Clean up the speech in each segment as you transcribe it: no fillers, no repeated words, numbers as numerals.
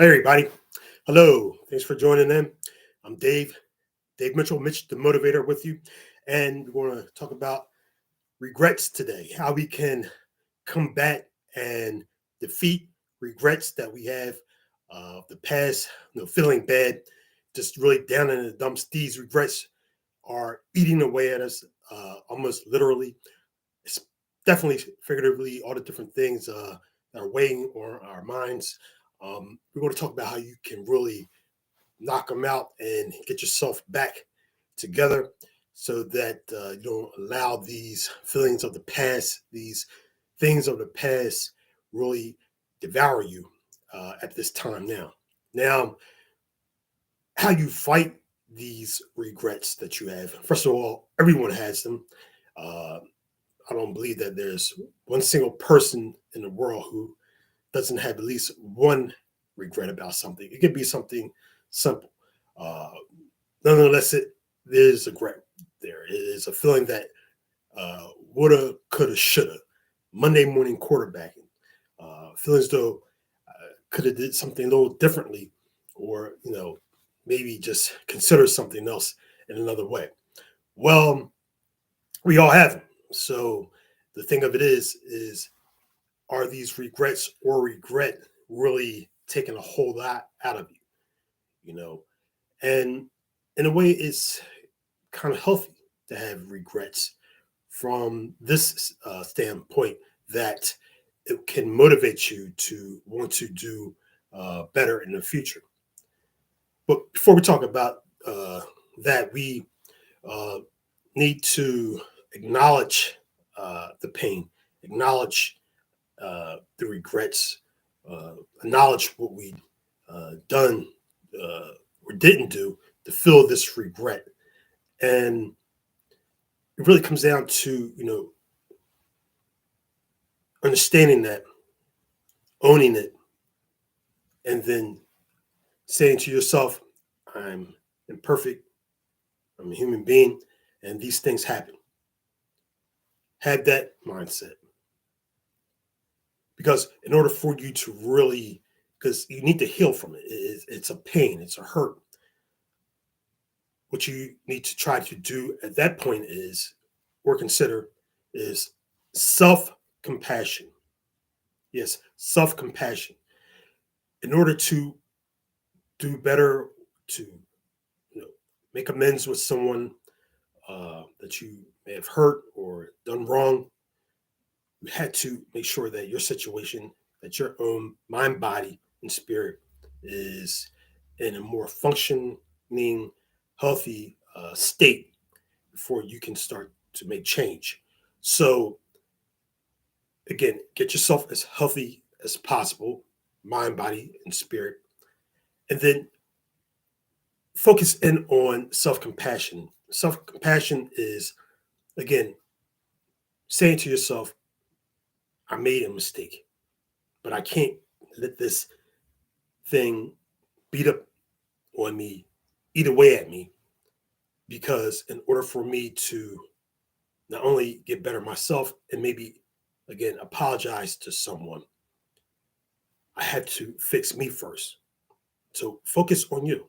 Hey everybody. Hello. Thanks for joining in. I'm Dave Mitchell, Mitch the Motivator with you. And we're going to talk about regrets today, how we can combat and defeat regrets that we have of the past, feeling bad, just really down in the dumps. These regrets are eating away at us almost literally. It's definitely figuratively, all the different things that are weighing on our minds. We're going to talk about how you can really knock them out and get yourself back together so that you don't allow these feelings of the past, these things of the past really devour you at this time now. Now, how you fight these regrets that you have. First of all, everyone has them. Uh, I don't believe that there's one single person in the world who doesn't have at least one regret about something. It could be something simple. Uh, Nonetheless, there's a regret there. It is a feeling that woulda, coulda, shoulda. Monday morning quarterbacking. Feeling as though could have did something a little differently, or maybe just consider something else in another way. Well, we all have them. So the thing of it is are these regrets or regret really taking a whole lot out of you? You know, and in a way, it's kind of healthy to have regrets from this standpoint that it can motivate you to want to do better in the future. But before we talk about that, we uh, need to acknowledge the pain, acknowledge the regrets, acknowledge what we done or didn't do to feel this regret. And it really comes down to, understanding that, owning it, and then saying to yourself, I'm imperfect, I'm a human being, and these things happen. Have that mindset. Because in order for you to really, because you need to heal from it, it's a pain, it's a hurt. What you need to try to do at that point is, or consider, is self compassion. Yes, self compassion. In order to do better, to make amends with someone that you may have hurt or done wrong, you had to make sure that your situation, that your own mind, body, and spirit is in a more functioning, healthy state before you can start to make change. So, again, get yourself as healthy as possible, mind, body, and spirit. And then focus in on self compassion. Self compassion is, again, saying to yourself, I made a mistake, but I can't let this thing beat up on me, eat away at me, because in order for me to not only get better myself and maybe, again, apologize to someone, I had to fix me first. So focus on you.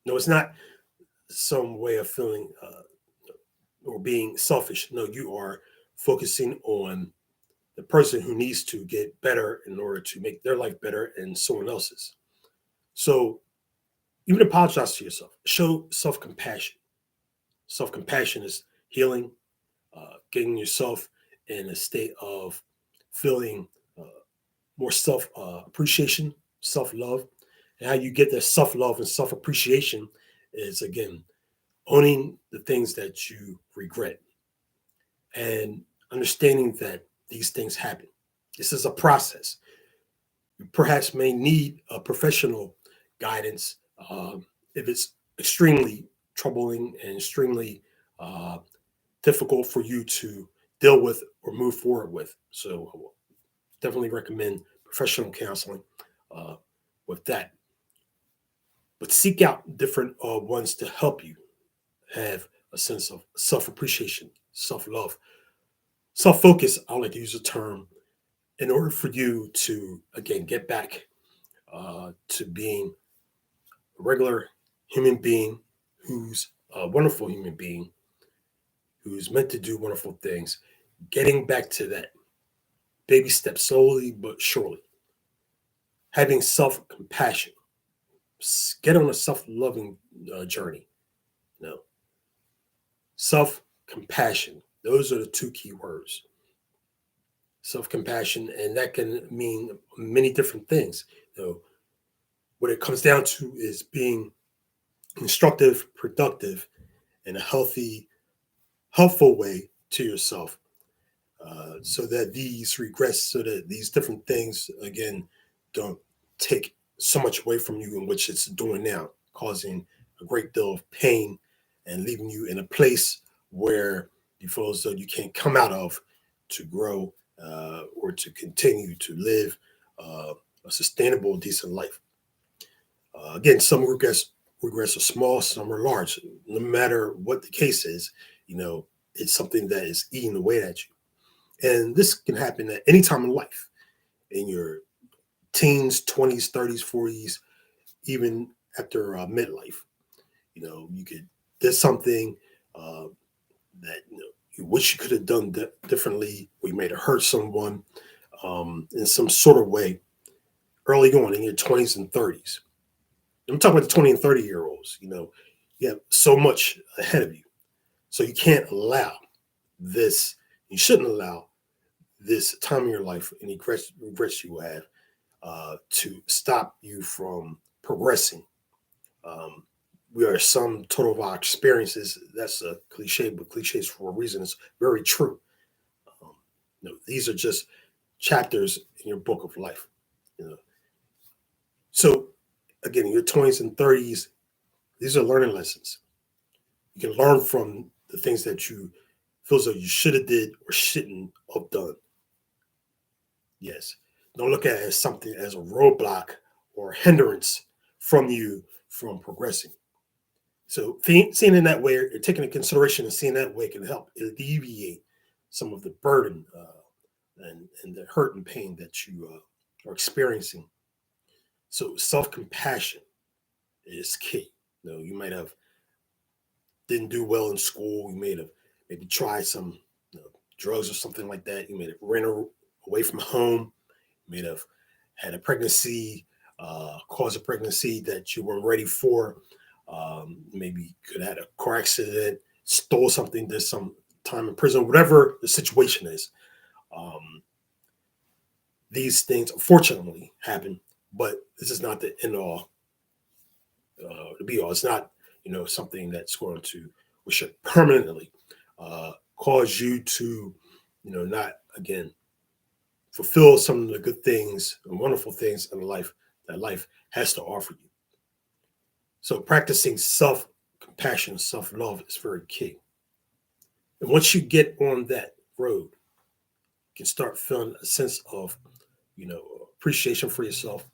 No, it's not some way of feeling or being selfish. No, you are focusing on the person who needs to get better in order to make their life better and someone else's. So even apologize to yourself. Show self compassion. Self compassion is healing, getting yourself in a state of feeling uh, more self appreciation, self love. And how you get that self love and self appreciation is, again, owning the things that you regret and understanding that these things happen. This is a process. You perhaps may need a professional guidance if it's extremely troubling and extremely uh, difficult for you to deal with or move forward with. So, I will definitely recommend professional counseling uh, with that. But seek out different ones to help you have a sense of self appreciation, self love, self focus. I like to use the term in order for you to, again, get back to being a regular human being who's a wonderful human being who's meant to do wonderful things, getting back to that baby step slowly but surely, having self compassion, get on a self loving journey. You know, self compassion. Those are the two key words. Self compassion, and that can mean many different things. You know, what it comes down to is being constructive, productive, in a healthy, helpful way to yourself, so that these regrets, so that these different things again don't take so much away from you, in which it's doing now, causing a great deal of pain and leaving you in a place where you feel as though you can't come out of to grow, or to continue to live a sustainable, decent life. Again, some regrets are small, some are large. No matter what the case is, you know, it's something that is eating away at you. And this can happen at any time in life, in your teens, 20s, 30s, 40s, even after midlife. You know, you could, there's something that you wish you could have done differently, or you may have hurt someone in some sort of way early on in your 20s and 30s. I'm talking about the 20 and 30-year-olds. You know, you have so much ahead of you. So you can't allow this, you shouldn't allow this time in your life, any regrets you will have, to stop you from progressing. Um, we are some total of our experiences. That's a cliche, but cliches for a reason. It's very true. Um, these are just chapters in your book of life. You know, so again, in your 20s and 30s, these are learning lessons. You can learn from the things that you feel as though you should have did or shouldn't have done. Yes. Don't look at it as something as a roadblock or hindrance from you from progressing. So seeing in that way, or taking into consideration and seeing that way can help alleviate some of the burden, and the hurt and pain that you are experiencing. So self-compassion is key. You know, you might have didn't do well in school. You may have maybe tried some, drugs or something like that. You may have ran away from home. You may have had a pregnancy, cause a pregnancy that you weren't ready for. Maybe could have had a car accident, stole something, did some time in prison, whatever the situation is. Um, these things unfortunately happen, but this is not the end all, the be all. It's not, something that's going to, or should permanently cause you to, not again fulfill some of the good things and wonderful things in life that life has to offer you. So practicing self compassion, self love is very key. And once you get on that road, you can start feeling a sense of, you know, appreciation for yourself.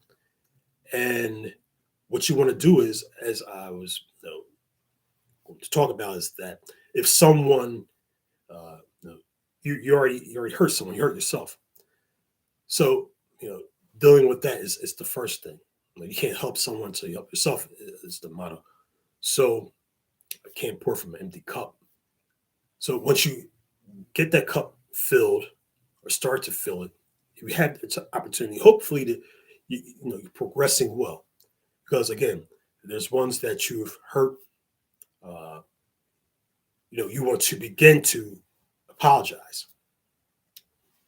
And what you want to do is, as I was, going to talk about, is that if someone, uh, you, know, you already hurt someone, you hurt yourself. So, dealing with that is the first thing. You can't help someone until you help yourself, is the motto. So I can't pour from an empty cup. So once you get that cup filled or start to fill it, you have the opportunity, hopefully, to you're progressing well. Because again, there's ones that you've hurt. Uh, you want to begin to apologize.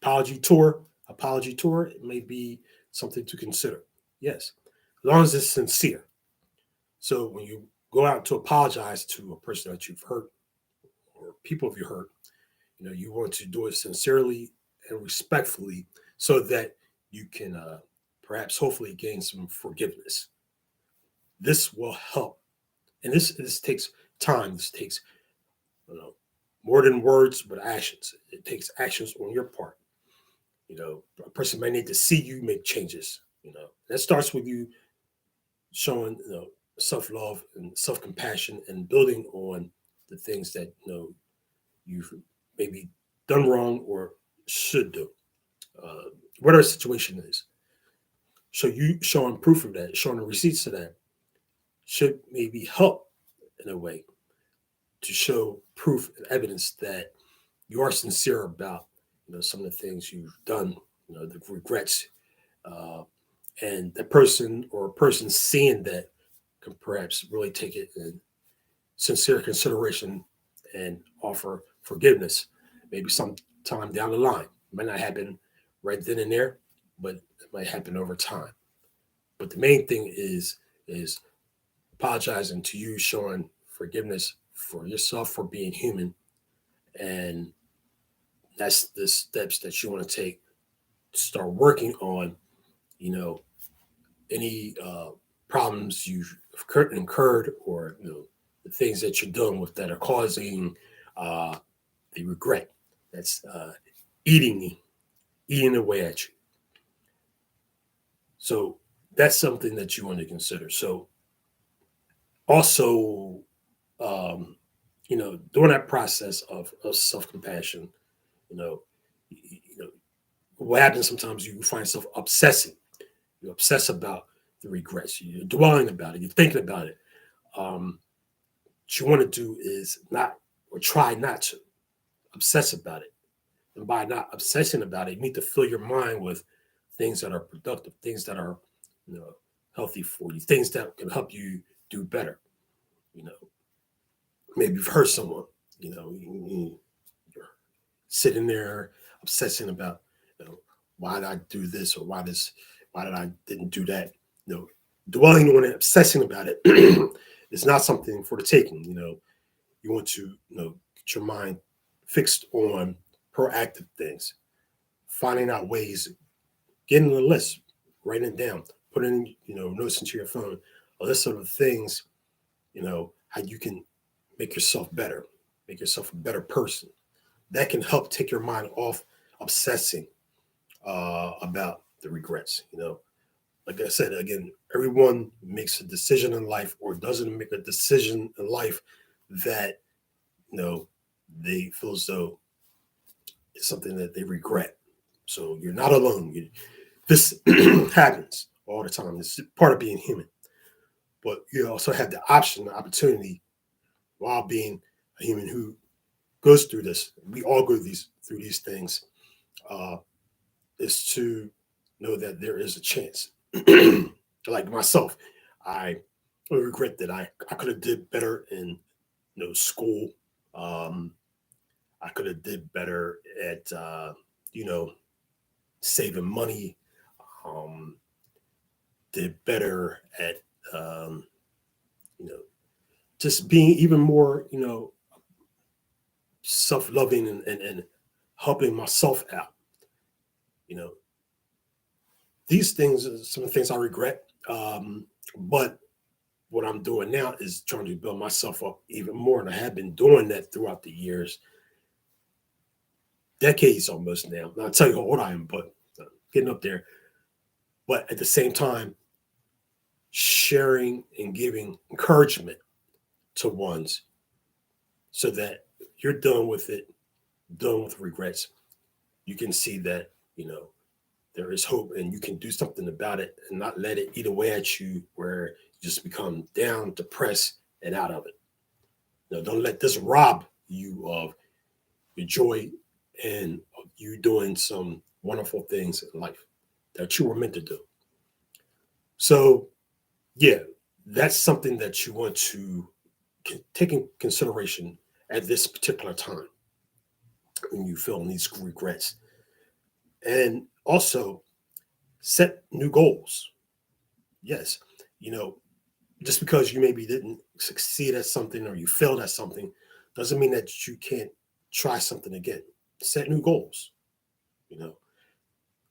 Apology tour. It may be something to consider. Yes, as long as it's sincere. So when you go out to apologize to a person that you've hurt, or people of you hurt, you want to do it sincerely and respectfully, so that you can, perhaps hopefully gain some forgiveness. This will help, and this takes time. This takes, you know more than words, but actions. It takes actions on your part. A person may need to see you make changes. That starts with you showing, self love and self compassion, and building on the things that you've maybe done wrong or should do. Whatever the situation is. So you showing proof of that, showing the receipts of that, should maybe help in a way to show proof and evidence that you are sincere about, some of the things you've done, the regrets, uh, and the person or a person seeing that can perhaps really take it in sincere consideration and offer forgiveness, maybe sometime down the line. It might not happen right then and there, but it might happen over time. But the main thing is apologizing to you, showing forgiveness for yourself for being human, and that's the steps that you want to take to start working on, you know, any problems you've incurred, or the things that you're dealing with that are causing uh, the regret that's eating eating away at you. So that's something that you want to consider. So also, um, during that process of self-compassion, you know, you know, what happens sometimes, you find yourself obsessing. You obsess about the regrets. You're dwelling about it. You're thinking about it. What you want to do is not, or try not to obsess about it. And by not obsessing about it, you need to fill your mind with things that are productive, things that are, you know, healthy for you, things that can help you do better. You know, maybe you've hurt someone. You're sitting there obsessing about, why did I do this, or why did I didn't do that. Dwelling on it, obsessing about it, is not something for the taking. You want to, get your mind fixed on proactive things, finding out ways, getting a list, writing it down, putting, notes into your phone, a list of the things, how you can make yourself better, make yourself a better person. That can help take your mind off obsessing about the regrets. Like I said, again, everyone makes a decision in life, or doesn't make a decision in life that, they feel as though it's something that they regret. So you're not alone. This happens all the time. It's part of being human. But you also have the option, the opportunity, while being a human who goes through this. We all go through these things. Uh, is to know that there is a chance. Like myself, I regret that I could have did better in, school. Um, I could have did better at you know saving money. Um, did better at um, you know just being even more, self-loving, and helping myself out. You know, these things are some of the things I regret. But what I'm doing now is trying to build myself up even more, and I have been doing that throughout the years, decades almost now. Not tell you how old I am, but getting up there. But at the same time, sharing and giving encouragement to ones, so that you're done with it, done with regrets. You can see that, there is hope, and you can do something about it, and not let it eat away at you, where you just become down, depressed, and out of it. Don't let this rob you of your joy, and of you doing some wonderful things in life that you were meant to do. So, yeah, that's something that you want to take in consideration at this particular time when you feel these regrets. And also, set new goals. Yes, you know, just because you maybe didn't succeed at something, or you failed at something, doesn't mean that you can't try something again. Set new goals. You know,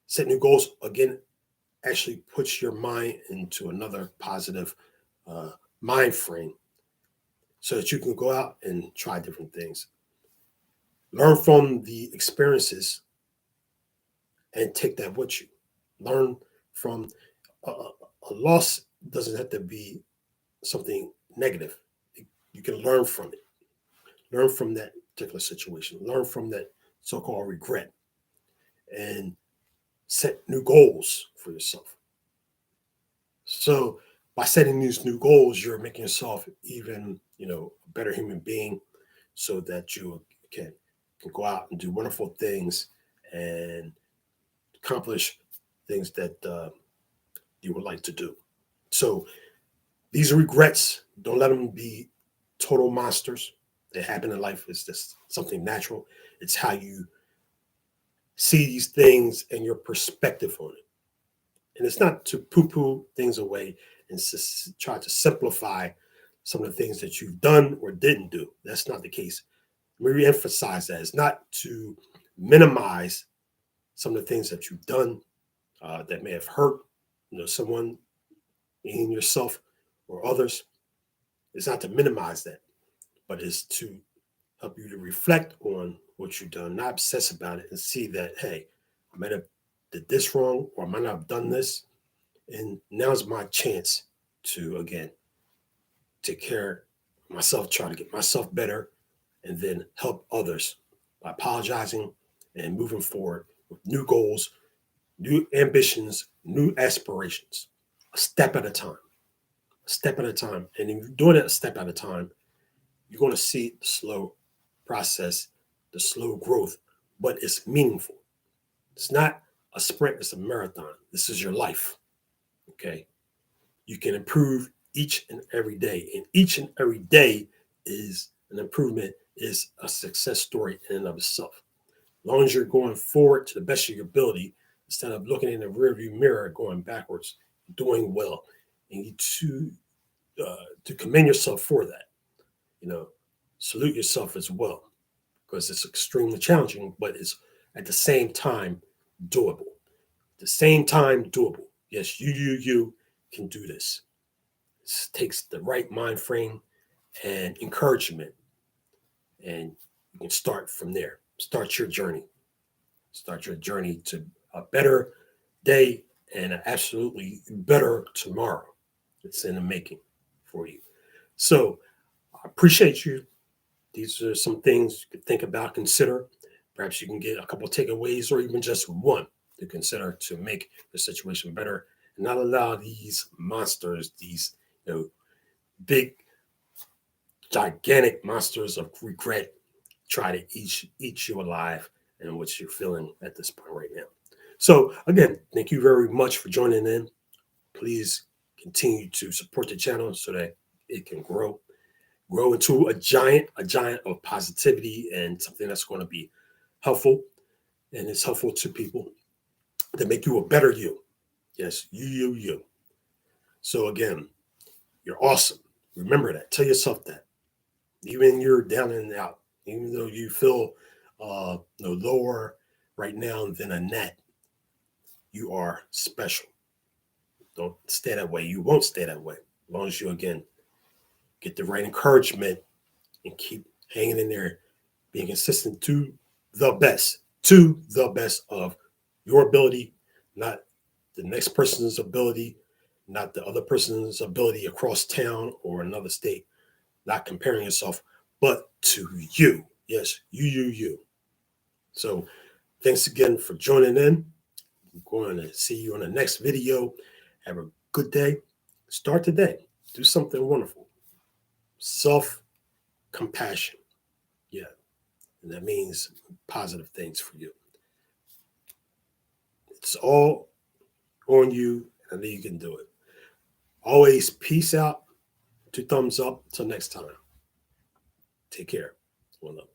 set new goals again actually puts your mind into another positive uh, mind frame, so that you can go out and try different things. Learn from the experiences and take that with you. Learn from a loss. Doesn't have to be something negative. You can learn from it. Learn from that particular situation. Learn from that so-called regret, and set new goals for yourself. So by setting these new goals, you're making yourself even, a better human being, so that you can can go out and do wonderful things and accomplish things that you would like to do. So these are regrets. Don't let them be total monsters. They happen in life. It's just something natural. It's how you see these things and your perspective on it. And it's not to poo-poo things away and try to simplify some of the things that you've done or didn't do. That's not the case. Let me reemphasize that. It's not to minimize some of the things that you've done that may have hurt, someone, in yourself or others. It's not to minimize that, but it's to help you to reflect on what you've done, not obsess about it, and see that, hey, I might have did this wrong, or I might not have done this, and now's my chance to again take care of myself, try to get myself better, and then help others by apologizing and moving forward with new goals, new ambitions, new aspirations, a step at a time, a step at a time. And if you're doing it a step at a time, you're going to see the slow process, the slow growth, but it's meaningful. It's not a sprint, it's a marathon. This is your life. Okay. You can improve each and every day. And each and every day is an improvement, is a success story in and of itself. As long as you're going forward to the best of your ability, instead of looking in the rearview mirror going backwards, doing well. And you to commend yourself for that. You know, salute yourself as well, because it's extremely challenging, but it's at the same time doable. At the same time doable. Yes, you can do this. It takes the right mind frame and encouragement, and you can start from there. Start your journey. Start your journey to a better day and an absolutely better tomorrow. It's in the making for you. So I appreciate you. These are some things you could think about, consider. Perhaps you can get a couple of takeaways or even just one to consider to make the situation better and not allow these monsters, these big, gigantic monsters of regret try to eat you alive and what you're feeling at this point right now. So again, thank you very much for joining in. Please continue to support the channel so that it can grow into a giant of positivity and something that's going to be helpful, and it's helpful to people to make you a better you. Yes, you. So again, you're awesome. Remember that. Tell yourself that. Even you're down and out, even though you feel lower right now than a gnat, you are special. Don't stay that way. You won't stay that way. As long as you again get the right encouragement and keep hanging in there, being consistent to the best of your ability, not the next person's ability, not the other person's ability across town or another state, not comparing yourself, but to you. Yes, you. So thanks again for joining in. I'm going to see you on the next video. Have a good day. Start today. Do something wonderful. Self-compassion. Yeah. And that means positive things for you. It's all on you. I know you can do it. Always peace out. 2 thumbs up. Till next time. Take care. One love.